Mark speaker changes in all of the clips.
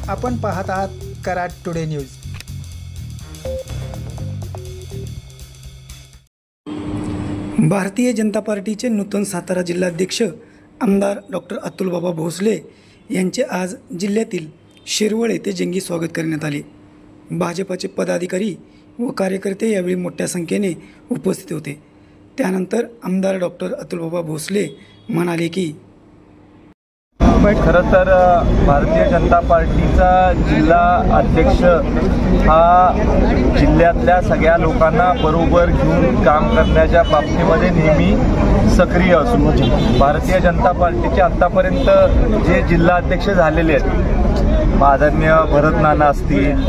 Speaker 1: आपण पाहत आहात कराड टुडे न्यूज। भारतीय जनता पार्टीचे नूतन सातारा जिल्हाध्यक्ष आमदार डॉक्टर अतुलबाबा भोसले यांचे आज जिल्ह्यातील शिरवळ येथे जंगी स्वागत करण्यात आले। भाजपाचे पदाधिकारी व कार्यकर्ते यावेळी मोठ्या संख्येने उपस्थित होते। त्यानंतर आमदार डॉक्टर अतुलबाबा भोसले म्हणाले की
Speaker 2: खरं तर भारतीय जनता पार्टीचा जिल्हा अध्यक्ष हा जिल्ह्यातल्या सगळ्या लोकांना बरोबर घेऊन काम करण्याच्या बाबतीमध्ये नेहमी सक्रिय असतो। भारतीय जनता पार्टीचे आत्तापर्यंत जे जिल्हा अध्यक्ष झालेले आहेत, आदरणीय भरत नाना असतील,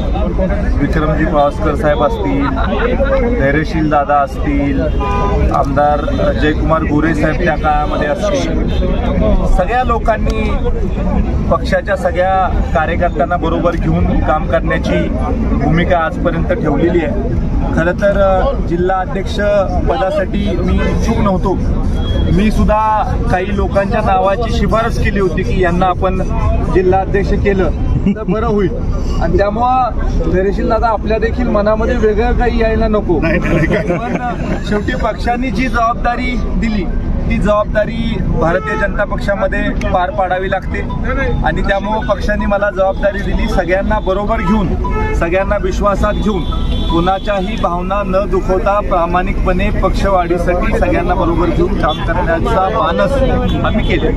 Speaker 2: विक्रमजी पावसकर साहेब असतील, धैर्यशील दादा असतील, आमदार जयकुमार गोरे साहेब त्या काळामध्ये असतील, सगळ्या लोकांनी पक्षाच्या सगळ्या कार्यकर्त्यांना बरोबर घेऊन काम करण्याची भूमिका आजपर्यंत ठेवलेली आहे। खरं तर जिल्हा अध्यक्ष पदासाठी मी इच्छुक नव्हतो। मी सुद्धा काही लोकांच्या नावाची शिफारस केली होती की यांना आपण जिल्हा अध्यक्ष केलं तर बरं होईल, आणि त्यामुळं धैर्यशील दादा आपल्या देखील मनामध्ये वेगळं काही यायला नको, पण शेवटी पक्षांनी जी जबाबदारी दिली ती जबाबदारी भारतीय जनता पक्षामध्ये पार पाडावी लागते, आणि त्यामुळं पक्षांनी मला जबाबदारी दिली सगळ्यांना बरोबर घेऊन, सगळ्यांना विश्वासात घेऊन, कोणाच्याही भावना न दुखवता प्रामाणिकपणे पक्षवाढीसाठी सगळ्यांना बरोबर घेऊन काम करण्याचा मानस आम्ही केले।